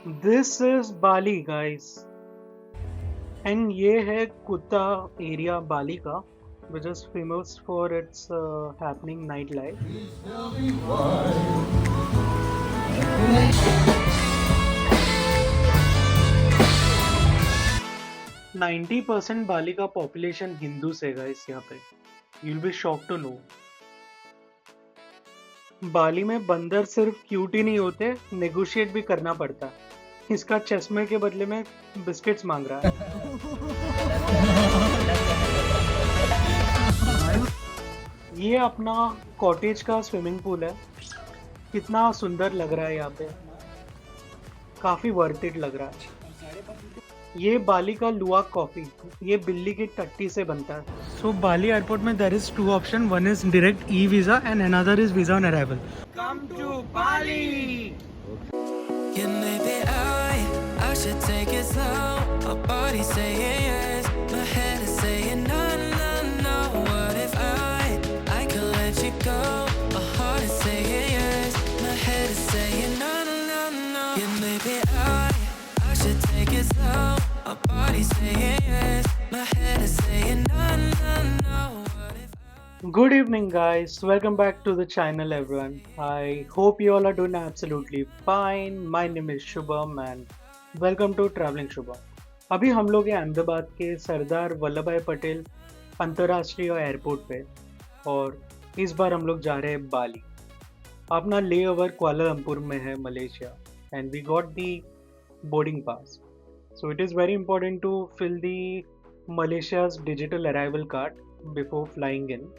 This is Bali guys and ये है Kuta area Bali का which is famous for its happening night life. Tell me why. 90% Bali का population हिंदू से guys यहाँ पे। You will be shock to know Bali में बंदर सिर्फ क्यूट ही नहीं होते, नेगोशिएट भी करना पड़ता है। इसका चश्मे के बदले में बिस्किट्स मांग रहा है। ये अपना कॉटेज का स्विमिंग पूल है। कितना सुंदर लग रहा है यहाँ पे, काफी वर्थ इट लग रहा है। ये बाली का लुआक कॉफी, ये बिल्ली की टट्टी से बनता है। सो बाली एयरपोर्ट में there is two option, one is direct E visa and another is visa on arrival. Come to Bali. Yeah, maybe I should take it slow. My body's saying yes, my head is saying no, no, no. What if I could let you go? My heart is saying yes, my head is saying no, no, no, no. Yeah, maybe I should take it slow. My body's saying yes, my head is saying no, no, no. What if Good evening guys, welcome back to the channel everyone. I hope you all are doing absolutely fine. My name is Shubham and welcome to Traveling Shubham. अभी हम लोग हैं अहमदाबाद के सरदार वल्लभ भाई पटेल अंतर्राष्ट्रीय airport पे और इस बार हम लोग जा रहे हैं बाली। अपना ले ओवर कुआलालंपुर में है Malaysia and we got the boarding pass. So it is very important to fill the Malaysia's digital arrival card before flying in.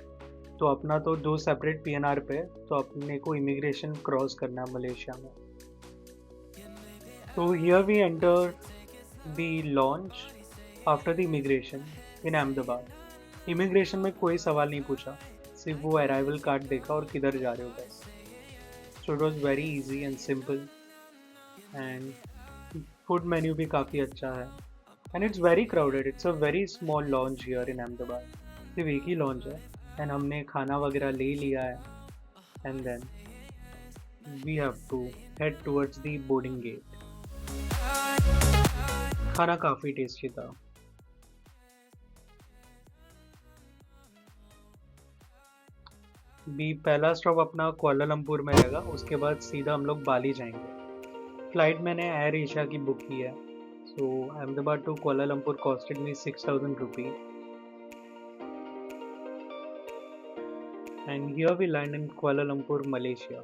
तो अपना तो दो सेपरेट पीएनआर पे, तो अपने को इमिग्रेशन क्रॉस करना है मलेशिया में। तो here we enter the lounge after the immigration in Ahmedabad. Immigration में कोई सवाल नहीं पूछा, सिर्फ वो अराइवल कार्ड देखा और किधर जा रहे हो बस। So it was very easy and simple and food menu भी काफ़ी अच्छा है and it's very crowded. It's a very small launch here in Ahmedabad. सिर्फ एक ही लॉन्च है एंड हमने खाना वगैरह ले लिया है and then we have to head towards the boarding gate. खाना काफ़ी टेस्टी था। भी पहला स्टॉप अपना कुआलालंपुर में रहेगा, उसके बाद सीधा हम लोग बाली जाएंगे। फ्लाइट मैंने एयर एशिया की बुक की है। So Ahmedabad to Kuala Lumpur costed me 6,000 rupees and here we land in Kuala Lumpur Malaysia.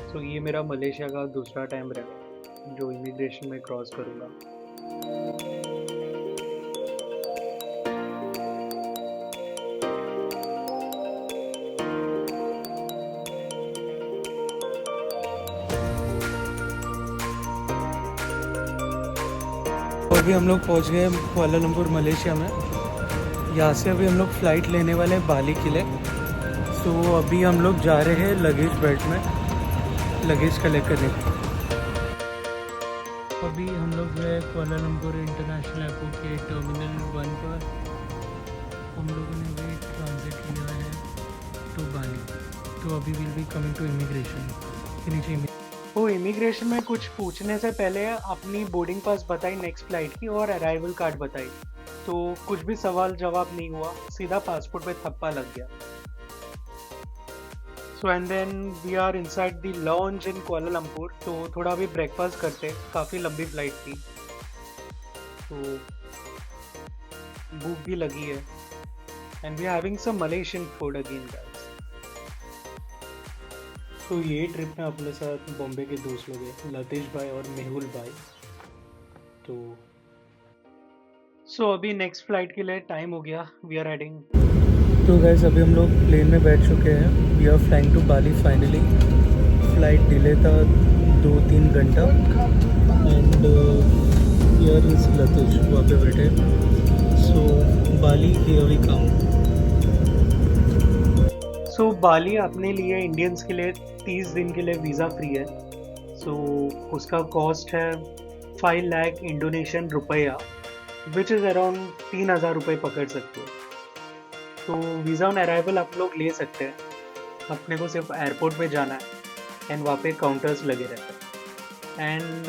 So ये मेरा मलेशिया का दूसरा टाइम रहेगा जो इमिग्रेशन में क्रॉस करूँगा। अभी हम लोग पहुंच गए कुआलालंपुर मलेशिया में। यहाँ से अभी हम लोग फ़्लाइट लेने वाले हैं बाली के लिए। तो अभी हम लोग जा रहे हैं लगेज बेल्ट में लगेज कलेक्ट करने। अभी हम लोग जो है कुआलालंपुर इंटरनेशनल एयरपोर्ट के टर्मिनल 1 पर हम लोगों ने भी ट्रांजिट लिया है टू बाली। तो अभी will be coming to immigration. वो इमिग्रेशन में कुछ पूछने से पहले अपनी बोर्डिंग पास बताई नेक्स्ट फ्लाइट की और अराइवल कार्ड बताई, तो कुछ भी सवाल जवाब नहीं हुआ, सीधा पासपोर्ट पे थप्पा लग गया। So and then we are inside the lounge in Kuala Lumpur. तो थोड़ा भी ब्रेकफास्ट करते, काफ़ी लंबी फ्लाइट थी तो भूख भी लगी है and we are having some Malaysian food again guys. तो ये ट्रिप में अपने साथ बॉम्बे के दोस्त लोग हैं, लतीश भाई और मेहुल भाई। तो अभी नेक्स्ट फ्लाइट के लिए टाइम हो गया, वी आर हेडिंग। तो गाइस अभी हम लोग प्लेन में बैठ चुके हैं। We are flying to Bali finally. Flight delay था 2-3 घंटा एंड हियर इज लतीश वहाँ पे बैठे। सो बाली हियर वी कम। सो बाली अपने लिए इंडियंस के लिए 30 दिन के लिए वीज़ा फ्री है। सो उसका कॉस्ट है 5 lakh Indonesian rupiah, which is around 3,000 रुपये पकड़ सकते हो। तो वीज़ा ऑन अराइवल आप लोग ले सकते हैं, अपने को सिर्फ एयरपोर्ट पे जाना है एंड वहाँ पे काउंटर्स लगे रहते हैं एंड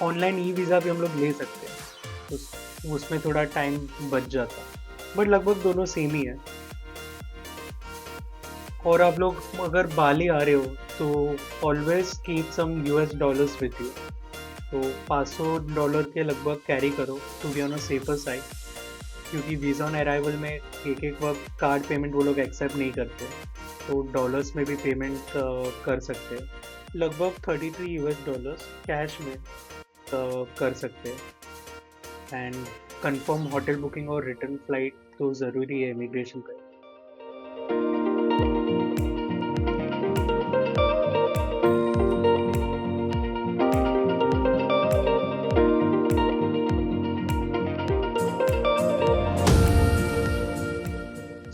ऑनलाइन ई वीज़ा भी हम लोग ले सकते हैं, उसमें थोड़ा टाइम बच जाता, बट लगभग दोनों सेम ही है। और आप लोग अगर बाली आ रहे हो तो always keep some US dollars with you. तो $500 के लगभग कैरी करो to be on a safer side, क्योंकि वीज़ा ऑन अराइवल में एक वक्त कार्ड पेमेंट वो लोग एक्सेप्ट नहीं करते, तो डॉलर्स में भी पेमेंट कर सकते हैं। लगभग $33 कैश में कर सकते हैं। एंड कंफर्म होटल बुकिंग और रिटर्न फ्लाइट तो ज़रूरी है इमिग्रेशन पे।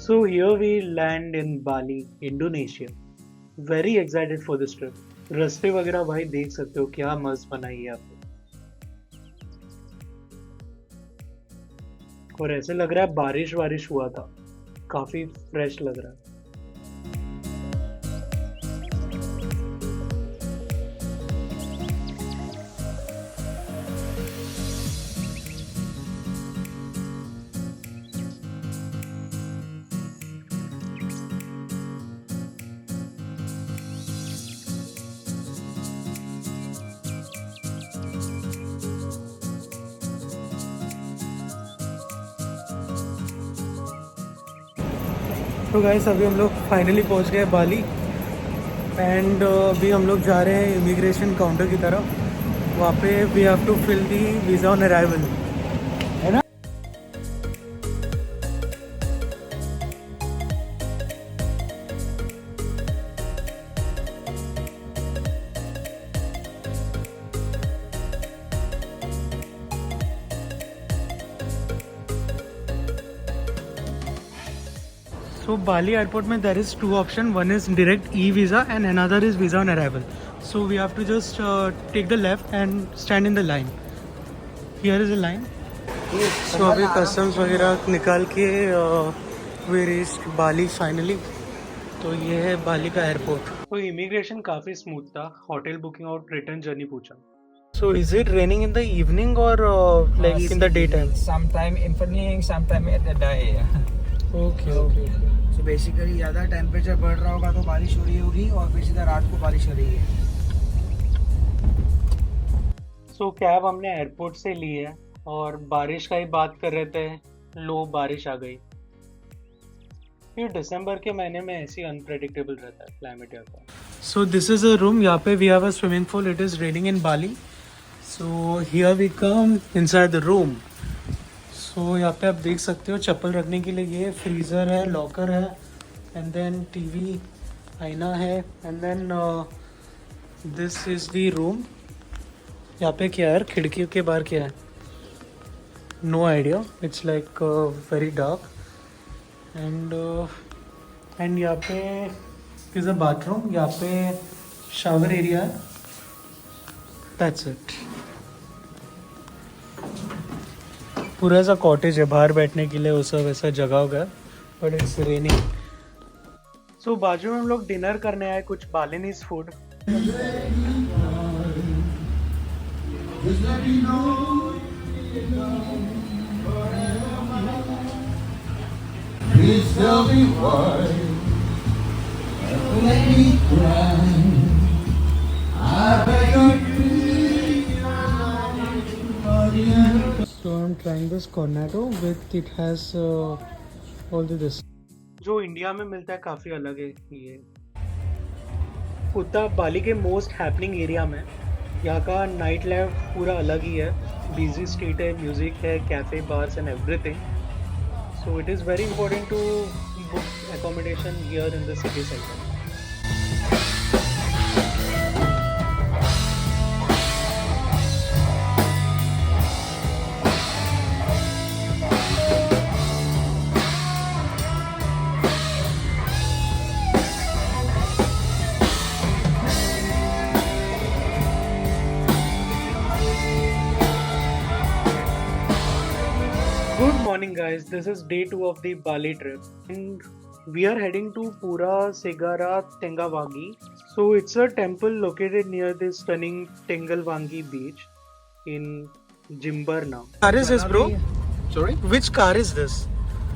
So here we land in Bali, Indonesia. Very excited for this trip. रास्ते वगैरह भाई देख सकते हो क्या मस्त बनाई है आपने, और ऐसे लग रहा है बारिश वारिश हुआ था, काफी फ्रेश लग रहा है। तो गाइस अभी हम लोग फाइनली पहुंच गए बाली, एंड अभी हम लोग जा रहे हैं इमिग्रेशन काउंटर की तरफ। वहाँ पे we have to fill the visa on arrival, है ना। So Bali airport में there is two option. One is direct e-visa and another is visa on arrival. So we have to just take the left and stand in the line. Here is a line. So अभी customs वगैरह निकाल के we reached Bali finally. तो ये है बाली का airport. तो immigration काफ़ी स्मूथ था, होटल बुकिंग और रिटर्न जर्नी पूछा। So is it raining in the evening or like in the daytime? Sometime evening, sometime at the day. Okay. So basically ज़्यादा टेम्परेचर बढ़ रहा होगा तो बारिश हो रही होगी, और फिर सीधा रात को बारिश हो रही है। So कैब हमने एयरपोर्ट से ली है और बारिश का ही बात कर रहे थे, लो बारिश आ गई। ये दिसंबर के महीने में ऐसी अनप्रेडिक्टेबल रहता है क्लाइमेट यहाँ का। So this is a room, यहाँ पे we have a swimming pool, it is raining in Bali. So here we come inside the room. So यहाँ पे आप देख सकते हो चप्पल रखने के लिए ये फ्रीज़र है, लॉकर है, एंड देन टीवी, आईना है, and then this is the room. यहाँ पे क्या है, खिड़की के बाहर क्या है, no idea, it's like very dark. And यहाँ पे इज़ अ बाथरूम, यहाँ पे शावर एरिया है, दैट्स इट। पूरा सा कॉटेज है, बाहर बैठने के लिए वो सब ऐसा जगह होगा, बट इट्स रेनिंग। सो बाजू में हम लोग डिनर करने आए, कुछ Balinese food. Please tell me why you make me cry. I beg you, please. So I'm trying this cornetto with it has all this. जो इंडिया में मिलता है काफ़ी अलग है ये। कुत्ता बाली के मोस्ट हैपनिंग एरिया में, यहाँ का नाइट लाइफ पूरा अलग ही है, बिजी स्ट्रीट है, म्यूज़िक है, cafe, bars and everything. So it is very important to book accommodation here in the city center. Good morning guys, this is day 2 of the Bali trip and we are heading to Pura Segara Tengavangi. So it's a temple located near the stunning Tengalvangi beach. in Jimbarna. car is this, bro? Sorry? Which car is this?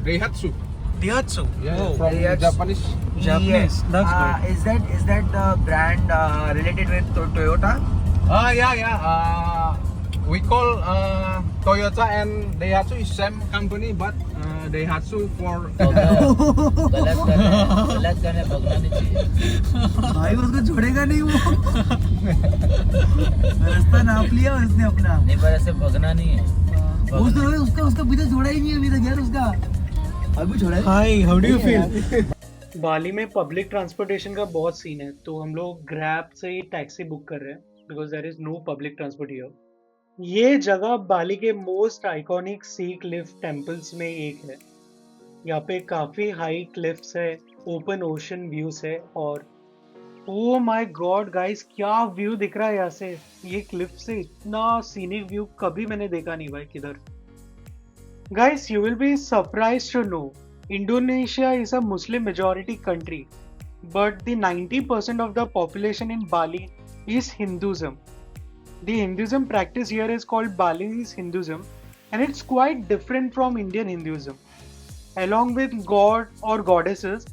Daihatsu. Daihatsu. Yeah, from Daihatsu. Japanese. Japanese. Yes. That's good. Is that the brand related with Toyota? Yeah. We call Toyota and Daihatsu is same company, but Daihatsu for गलत करने भगना नहीं चाहिए भाई उसको छोड़ेगा नहीं वो रास्ता नाप लिया उसने अपना नहीं पर ऐसे भगना नहीं है उसका उसका अभी तक छोड़ा ही नहीं है अभी तक यार उसका अभी छोड़ा है Hi, how do you feel? बाली में पब्लिक ट्रांसपोर्टेशन का बहुत सीन है, तो हम लोग ग्रैब से ही टैक्सी बुक कर रहे हैं because there is no public transport here. ये जगह बाली के most iconic sea cliff temples में एक है। यहाँ पे काफी हाई क्लिफ्स है, ओपन ओशन व्यूज है और ओ माय गॉड गाइस क्या व्यू दिख रहा है यहाँ से। ये क्लिफ से इतना सीनिक व्यू कभी मैंने देखा नहीं भाई किधर। Guys you will be surprised to know Indonesia is a Muslim majority country, but the 90% of the population in Bali is Hinduism. The Hinduism practice here is called Balinese Hinduism, and it's quite different from Indian Hinduism. Along with God or goddesses,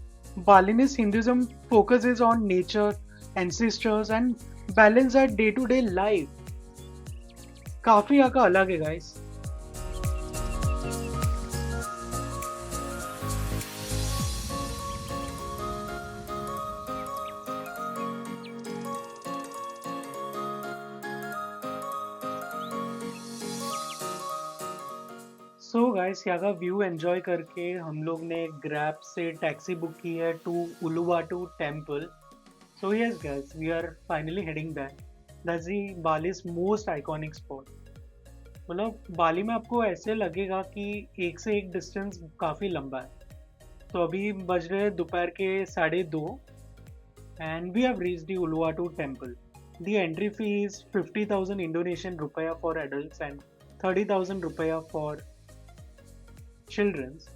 Balinese Hinduism focuses on nature, ancestors, and balance our day-to-day life. काफी यहाँ का अलग है guys. So guys यहाँ का view enjoy करके हम लोग ने ग्रैब से टैक्सी बुक की है to Uluwatu temple. So yes guys we are finally heading back. That's the Bali's most iconic spot. मतलब बाली में आपको ऐसे लगेगा कि एक से एक डिस्टेंस काफ़ी लंबा है। तो अभी बज रहे दोपहर के 2:30 and we have reached the Uluwatu temple. The entry fee is 50,000 Indonesian rupiah for adults and 30,000 rupiah for childrens.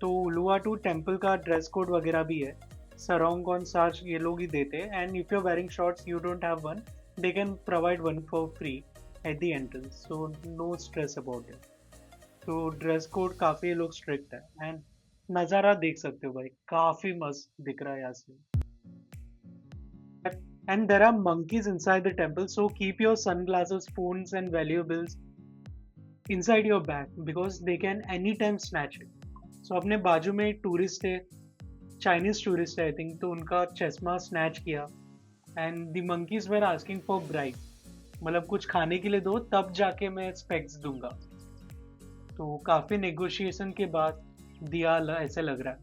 तो उलुवाटू टेम्पल का ड्रेस कोड वगैरह भी है। सरोंग ऑन सार्च ये लोग ही देते हैं and if you are wearing shorts you don't have one they can provide one for free at the entrance, so no stress about it. तो ड्रेस कोड काफ़ी लोग स्ट्रिक्ट है एंड नज़ारा देख सकते हो भाई काफ़ी मस्त दिख रहा है यहाँ से। And there are monkeys inside the temple, so keep your sunglasses, phones and valuables inside your bag because they can anytime snatch it. So अपने बाजू में टूरिस्ट है, चाइनीज टूरिस्ट है आई थिंक, तो उनका चश्मा स्नैच किया and the monkeys were asking for bribe, मतलब कुछ खाने के लिए दो तब जाके मैं स्पेक्स दूंगा। तो काफ़ी नेगोशिएशन के बाद दिया ऐसे लग रहा है,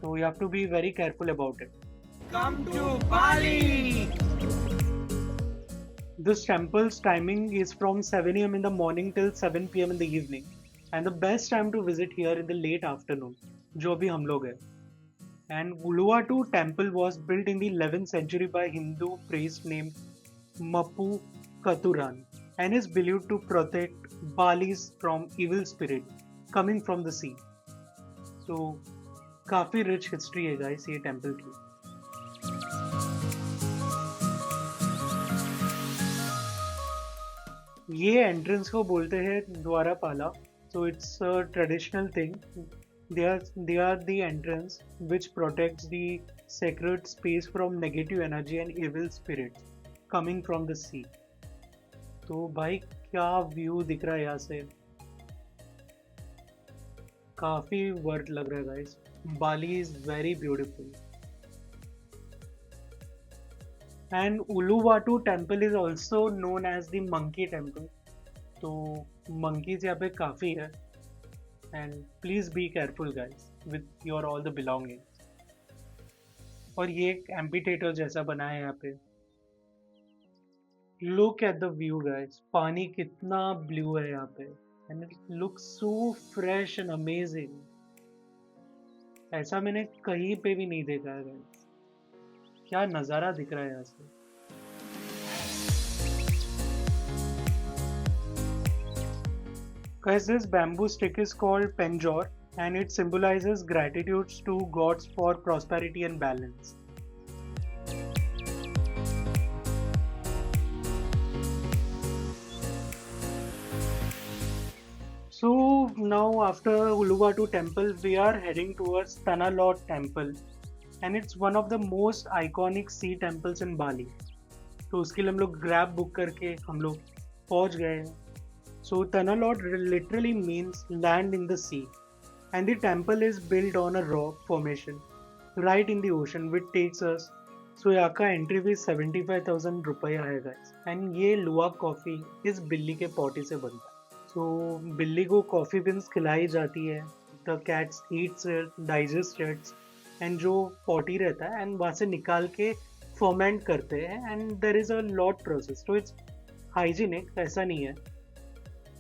तो you have to be very careful about it. Come to Bali. This temple's timing is from 7 a.m. in the morning till 7 p.m. in the evening, and the best time to visit here in the late afternoon, जो भी हम लोग हैं। And Uluwatu temple was built in the 11th century by Hindu priest named Mapu Katuran and is believed to protect Balis from evil spirit coming from the sea. So काफी rich history है guys ये temple की। ये entrance को बोलते हैं द्वारपाला। So it's a traditional thing. they are the entrance which protects the sacred space from negative energy and evil spirits coming from the sea. तो भाई क्या व्यू दिख रहा है यहाँ से, काफी वर्थ लग रहा है guys. Bali is very beautiful and Uluwatu temple is also known as the monkey temple. तो monkeys यहाँ पे काफ़ी है and please be careful guys with your all the belongings. और ये एक amphitheater जैसा बना है यहाँ पे। Look at the view guys, पानी कितना blue है यहाँ पे and it looks so fresh and amazing. ऐसा मैंने कहीं पे भी नहीं देखा है guys। क्या नज़ारा दिख रहा है यहाँ से। Guys, this bamboo stick is called penjor and it symbolizes gratitude to gods for prosperity and balance. now after Uluwatu temple, we are heading towards Tanah temple, and it's one of the most iconic sea temples in Bali. तो उसके लिए हम लोग grab book करके हम लोग पहुंच गए हैं. So Tanah Lot literally means land in the sea, and the temple is built on a rock formation right in the ocean, which takes us. So यहाँ का एंट्री फीस 75,000 रुपया है गाइस. एंड ये लुवाक कॉफ़ी इस बिल्ली के potty से बनता है. सो बिल्ली को कॉफ़ी बीन्स खिलाई जाती है. The cats Yeats it, digest it's, and जो पॉटी रहता है एंड वहाँ से निकाल के फर्मेंट करते हैं. And there is a lot process, तो इट्स हाइजीनिक, ऐसा नहीं है.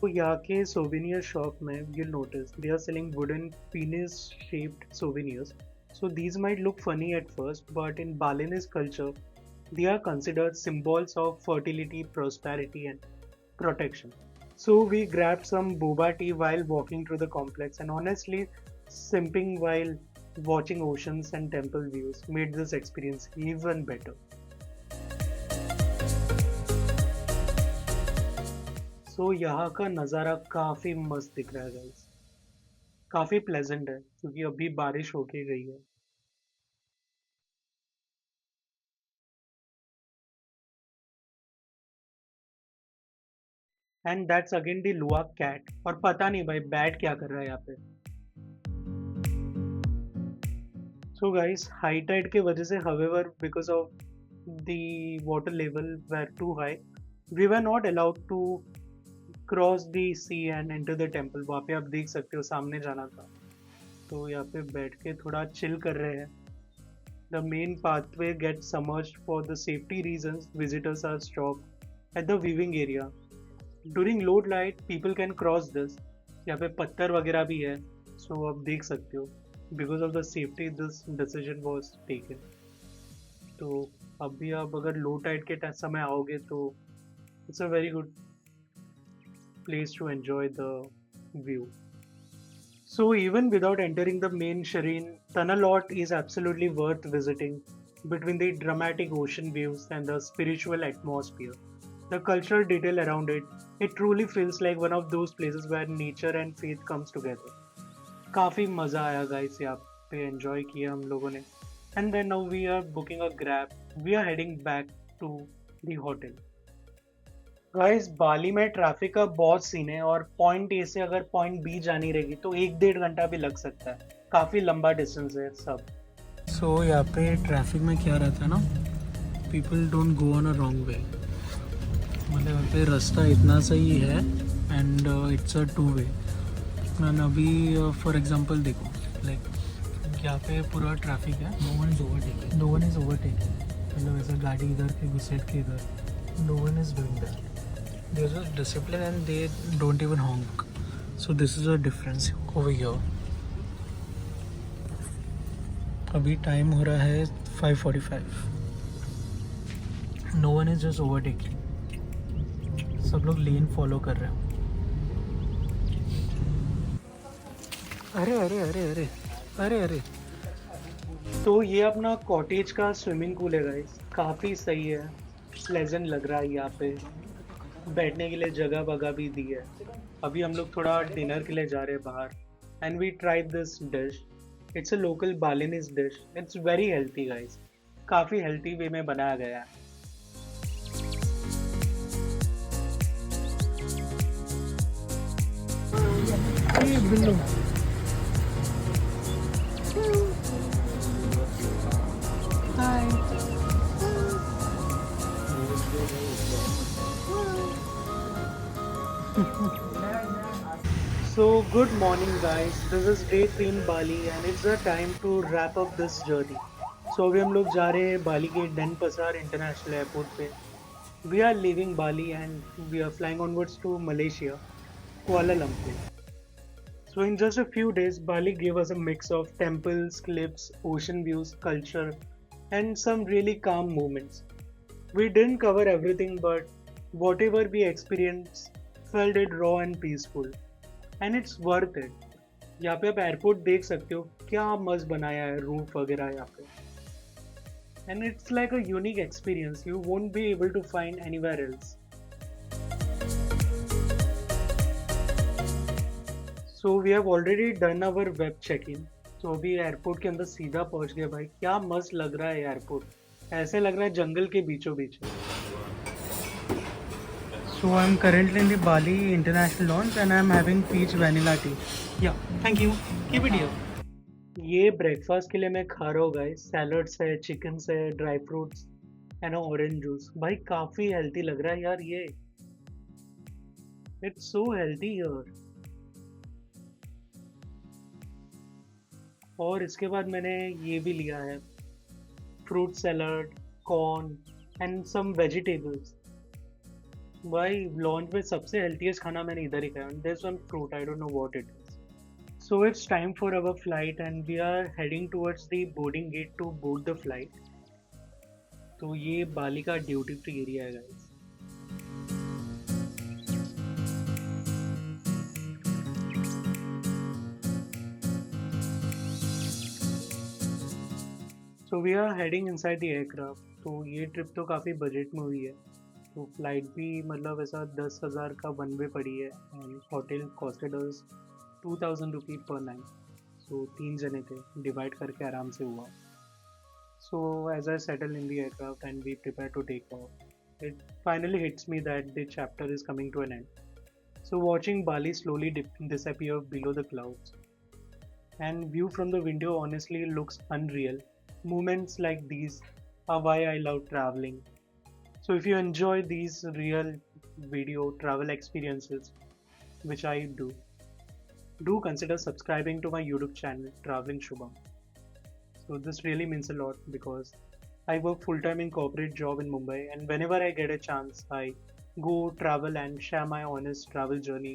तो यहाँ के सोवेनियर शॉप में you notice they are selling wooden penis shaped souvenirs. So these might look funny at first, but in Balinese culture, they are considered symbols of fertility, prosperity, and protection. So we grabbed some boba tea while walking through the complex, and honestly, simping while watching oceans and temple views made this experience even better. So यहाँ का नज़ारा काफ़ी मस्त दिख रहा है guys. काफ़ी pleasant है क्योंकि अभी बारिश होके गई है. And that's again the luwak cat. और पता नहीं भाई बैट क्या कर रहा है यहाँ पे. सो गाइस, हाई टाइड के वजह से however because of the water level were too high, we were not allowed to cross the sea and enter the temple. वहाँ पे आप देख सकते हो सामने जाना था. तो यहाँ पे बैठ के थोड़ा चिल कर रहे हैं. The main pathway get submerged for the safety reasons. Visitors are stopped at the viewing area. During low light people can cross this. यहाँ पे पत्थर वगैरह भी है, सो आप देख सकते हो. Because of the safety this decision was taken. तो अभी आप अगर लो टाइड के समय आओगे तो it's a very good place to enjoy the view. So even without entering the main Shireen, Tanah Lot is absolutely worth visiting. Between the dramatic ocean views and the spiritual atmosphere, the cultural detail around it, it truly feels like one of those places where nature and faith comes together. काफ़ी मज़ा आया guys, यहाँ पे enjoy किया हम लोगों ने. And then now we are booking a grab. We are heading back to the hotel. Guys, Bali में ट्रैफिक का बहुत सीन है और पॉइंट ए से अगर पॉइंट बी जानी रहेगी तो 1-1.5 घंटा भी लग सकता है. काफ़ी लंबा डिस्टेंस है सब. सो यहाँ पे ट्रैफिक में क्या रहता है ना, people don't go on a wrong way. मतलब यहाँ पे रास्ता इतना सही है and it's a 2 way. And अभी फॉर एग्जांपल देखो, लाइक यहाँ पे पूरा ट्रैफिक है. No one is overtaking. मतलब ऐसा गाड़ी इधर के घुसेट के इधर, no one is doing that. There is a discipline and they don't even honk. So this is a difference over here. अभी टाइम हो रहा है 5:45. No one is just overtaking. सब लोग लेन फॉलो कर रहे हैं. अरे अरे अरे अरे अरे अरे. तो ये अपना कॉटेज का स्विमिंग पूल है गाइस. काफ़ी सही है, प्लेजेंट लग रहा है. यहाँ पे बैठने के लिए जगह वगह भी दी है. अभी हम लोग थोड़ा डिनर के लिए जा रहे हैं बाहर. And we tried this dish. It's a local Balinese dish. It's very healthy guys. काफ़ी हेल्थी वे में बनाया गया है. So good morning guys, this is day 3 in Bali and it's the time to wrap up this journey. So अभी हम लोग जा रहे हैं बाली के डेनपसार इंटरनेशनल एयरपोर्ट पे. We are leaving Bali and we are flying onwards to Malaysia, Kuala Lumpur. So in just a few days, Bali gave us a mix of temples, cliffs, ocean views, culture and some really calm moments. We didn't cover everything, but whatever we experienced felt it raw and peaceful. And it's worth it. यहाँ पे आप airport देख सकते हो, क्या मस्त बनाया है रूफ वगैरह यहाँ पे. And it's like a unique experience you won't be able to find anywhere else. So we have already done our web check in. तो अभी एयरपोर्ट के अंदर सीधा पहुंच गया भाई। क्या मस्त लग रहा है एयरपोर्ट, ऐसे लग रहा है जंगल के बीचों बीच। So I'm currently in the Bali International Lounge and I'm having peach vanilla tea. Yeah, thank you. Keep it here. ये ब्रेकफास्ट के लिए मैं खा रहा हूँ गाइस। सैलड्स है, चिकन्स है, dry fruits and orange juice. भाई काफी हेल्दी लग रहा है यार ये। इट्स सो हेल्दी यार। और इसके बाद मैंने ये भी लिया है, fruit salad, corn and some vegetables. भाई लॉन्च में सबसे हेल्थीएस्ट खाना मैंने इधर ही खाया। This one fruit, I don't know what it is. So it's time for our flight and we are heading towards the boarding gate to board the flight. तो ये बाली का ड्यूटी फ्री एरिया है guys. So we are heading inside the aircraft. तो ये trip तो काफ़ी budget में हुई है। तो फ्लाइट भी मतलब ऐसा 10,000 का वन वे पड़ी है एंड होटल कॉस्टेड अस 2,000 रुपी पर नाइट। सो 3 जने थे, डिवाइड करके आराम से हुआ। So as I settle in the aircraft and we prepare to take off, it finally hits me that the chapter is coming to an end. So watching Bali slowly disappear below the clouds and view from the window honestly looks unreal. Moments like these are why I love traveling. So if you enjoy these real video travel experiences, which I do consider subscribing to my YouTube channel Traveling Shubham. So this really means a lot because I work full time in corporate job in Mumbai, and whenever I get a chance I go travel and share my honest travel journey.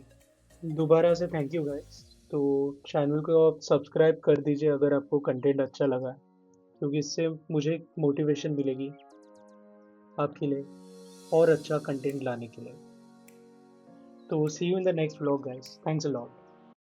दोबारा से thank you guys. तो channel को आप subscribe कर दीजिए अगर आपको content अच्छा लगा, क्योंकि इससे मुझे मोटिवेशन मिलेगी आपके लिए और अच्छा कंटेंट लाने के लिए। तो see you in the next vlog guys. Thanks a lot.